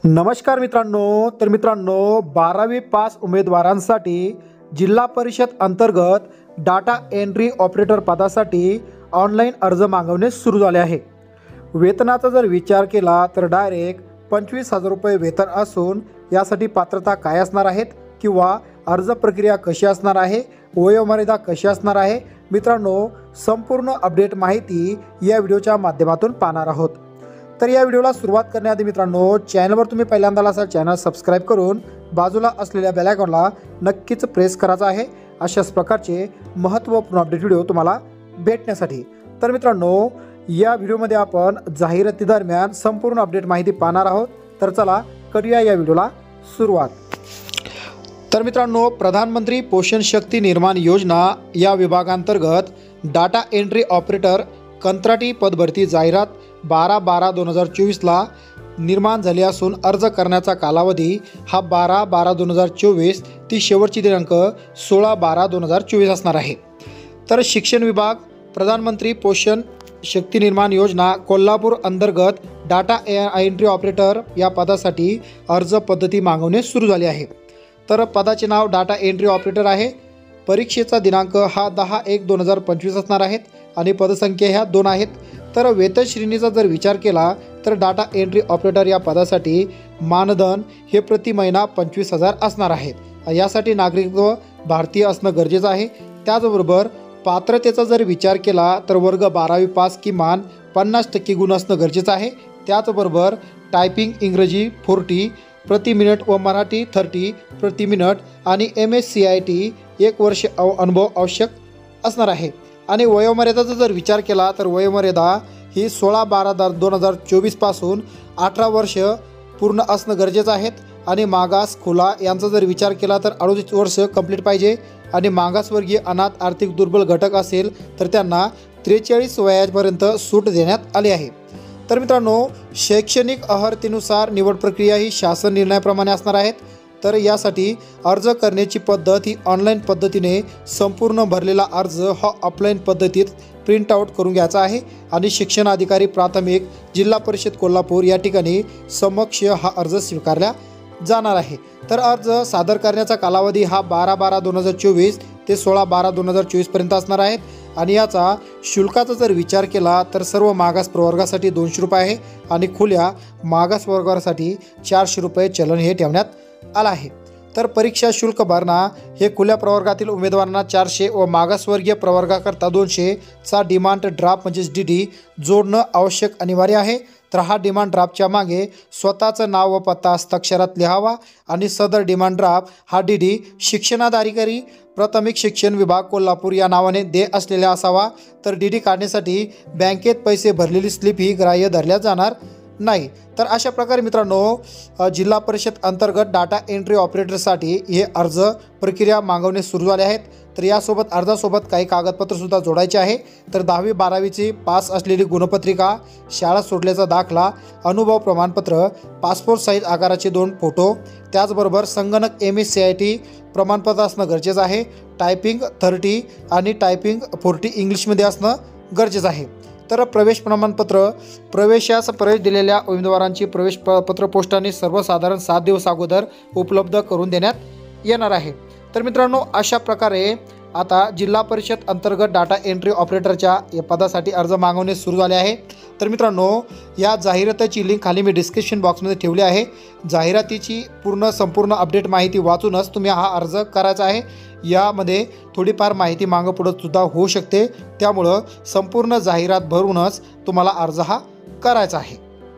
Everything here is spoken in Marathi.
नमस्कार मित्रांनो, 12वी पास उमेदवारांसाठी जिल्हा परिषद अंतर्गत डाटा एंट्री ऑपरेटर पदासाठी ऑनलाईन अर्ज मागवणे सुरू झाले आहे। वेतनाचा जर विचार केला तर डायरेक्ट 25,000 रुपये वेतन असून यासाठी पात्रता काय असणार आहेत किंवा अर्ज प्रक्रिया कशी असणार आहे, वयोमर्यादा कशी असणार आहे, मित्रांनो संपूर्ण अपडेट माहिती या व्हिडिओच्या माध्यमातून पाहणार आहोत। तर या व्हिडिओला सुरुवात करण्याआधी मित्रांनो, चॅनलवर तुम्ही पहिल्यांदा असाल चॅनल सबस्क्राइब करून बाजूला असलेल्या बेल आयकॉनला नक्कीच प्रेस करायचा आहे अशाच प्रकारचे महत्त्वपूर्ण अपडेट व्हिडिओ तुम्हाला भेटण्यासाठी। तर मित्रांनो, या व्हिडिओमध्ये आपण जाहिराती दरम्यान संपूर्ण अपडेट माहिती पाहणार आहोत। तर चला करूया या व्हिडिओला सुरुवात। तर मित्रांनो, प्रधानमंत्री पोषण शक्ती निर्माण योजना या विभागांतर्गत डाटा एंट्री ऑपरेटर कंत्राटी पदभरती जाहिरात 12/12/2024 निर्माण झाली असून अर्ज करण्याचा कालावधी हा 12/12/2024 ती शेवटची दिनांक 16/12/2024 असणार आहे। तर शिक्षण विभाग प्रधानमंत्री पोषण शक्ती निर्माण योजना कोल्हापूर अंतर्गत डाटा एंट्री ऑपरेटर या पदासाठी अर्ज पद्धती मागवणे सुरू झाले आहे। तर पदाचे नाव डाटा एंट्री ऑपरेटर आहे। परीक्षेचा दिनांक हा 10/1/2025 असणार आहेत आणि पदसंख्या ह्या 2 आहेत। तर वेतन श्रेणीचा जर विचार केला तर डाटा एंट्री ऑपरेटर या पदासाठी मानधन हे प्रति महिना 25,000 असणार आहेत। यासाठी नागरिकत्व भारतीय असणं गरजेचं आहे। त्याचबरोबर पात्रतेचा जर विचार केला तर वर्ग 12वी पास किमान 50% गुण असणं गरजेचं आहे। त्याचबरोबर टायपिंग इंग्रजी 40 प्रति मिनिट व मराठी 30 प्रति मिनिट आणि MSCIT 1 वर्ष अनुभव आवश्यक असणार आहे। आणि वयोमर्यादाचा जर विचार केला तर वयोमर्यादा ही 16/12/2024 पासून 18 वर्ष पूर्ण असणं गरजेचं आहे। आणि मागास खुला यांचा जर विचार केला तर 38 वर्ष कंप्लीट पाहिजे। आणि मागासवर्गीय अनाथ आर्थिक दुर्बल घटक असेल तर त्यांना 43 वयापर्यंत सूट देण्यात आली आहे। तर मित्रांनो, शैक्षणिक अर्हतेनुसार निवड प्रक्रिया ही शासन निर्णयाप्रमाणे असणार आहेत। तर यासाठी अर्ज करण्याची पद्धत ही ऑनलाईन पद्धतीने संपूर्ण भरलेला अर्ज हा ऑफलाईन पद्धतीत प्रिंट आउट करून घ्यायचा आहे आणि शिक्षण अधिकारी प्राथमिक जिल्हा परिषद कोल्हापूर या ठिकाणी समक्ष हा अर्ज स्वीकारला जाणार आहे। तर अर्ज सादर करण्याचा कालावधी हा 12/12/2024 ते 16/12/2024 पर्यंत असणार आहेत। आणि याचा शुल्काचा जर विचार केला तर सर्व मागास प्रवर्गासाठी 200 रुपये आहे आणि खुल्या मागास प्रवर्गासाठी 400 रुपये चलन हे ठेवण्यात आला आहे। तर परीक्षा शुल्क भरणा हे खुल्या प्रवर्गातील उमेदवारांना 400 व मागासवर्गीय प्रवर्गाकरता 200 चा डिमांड ड्राफ्ट म्हणजेच DD जोडणं आवश्यक अनिवार्य आहे। तर हा डिमांड ड्राफ्टच्या मागे स्वतःचं नाव व पत्ता हस्ताक्षरात लिहावा आणि सदर डिमांड ड्राफ्ट हा DD शिक्षणाधिकारी प्राथमिक शिक्षण विभाग कोल्हापूर या नावाने दे असलेला असावा। तर DD काढण्यासाठी बँकेत पैसे भरलेली स्लिप ही ग्राह्य धरल्या जाणार नाही। तर अशा प्रकारे मित्रांनो, जिल्हा परिषद अंतर्गत डाटा एंट्री ऑपरेटरसाठी हे अर्ज प्रक्रिया मागवणे सुरू झाले आहेत। तर यासोबत अर्जासोबत काही कागदपत्रसुद्धा जोडायचे आहे। तर 10वी 12वीची पास असलेली गुणपत्रिका, शाळा सोडल्याचा दाखला, अनुभव प्रमाणपत्र, पासपोर्ट साईज आकाराचे 2 फोटो, त्याचबरोबर संगणक MSCIT प्रमाणपत्र असणं गरजेचं आहे। टायपिंग 30 आणि टायपिंग 40 इंग्लिशमध्ये असणं गरजेचं आहे। तर प्रवेश प्रमाणपत्र प्रवेशास प्रवेश दिलेल्या उमेदवारांची प्रवेश पत्र पोस्टाने सर्वसाधारण 7 दिवस अगोदर उपलब्ध करून देण्यात येणार आहे। तर मित्रांनो, अशा प्रकारे आता जिल्हा परिषद अंतर्गत डाटा एंट्री ऑपरेटरच्या या पदासाठी अर्ज मागवणे सुरू झाले आहे। तर मित्रांनो, या जाहिरातीची लिंक खाली मी डिस्क्रिप्शन बॉक्समध्ये ठेवली आहे। जाहिरातीची संपूर्ण अपडेट माहिती वाचूनच तुम्ही हा अर्ज करायचा आहे। यामध्ये थोडीफार माहिती मागं पुढं सुद्धा होऊ शकते, त्यामुळं संपूर्ण जाहिरात भरूनच तुम्हाला अर्ज हा करायचा आहे।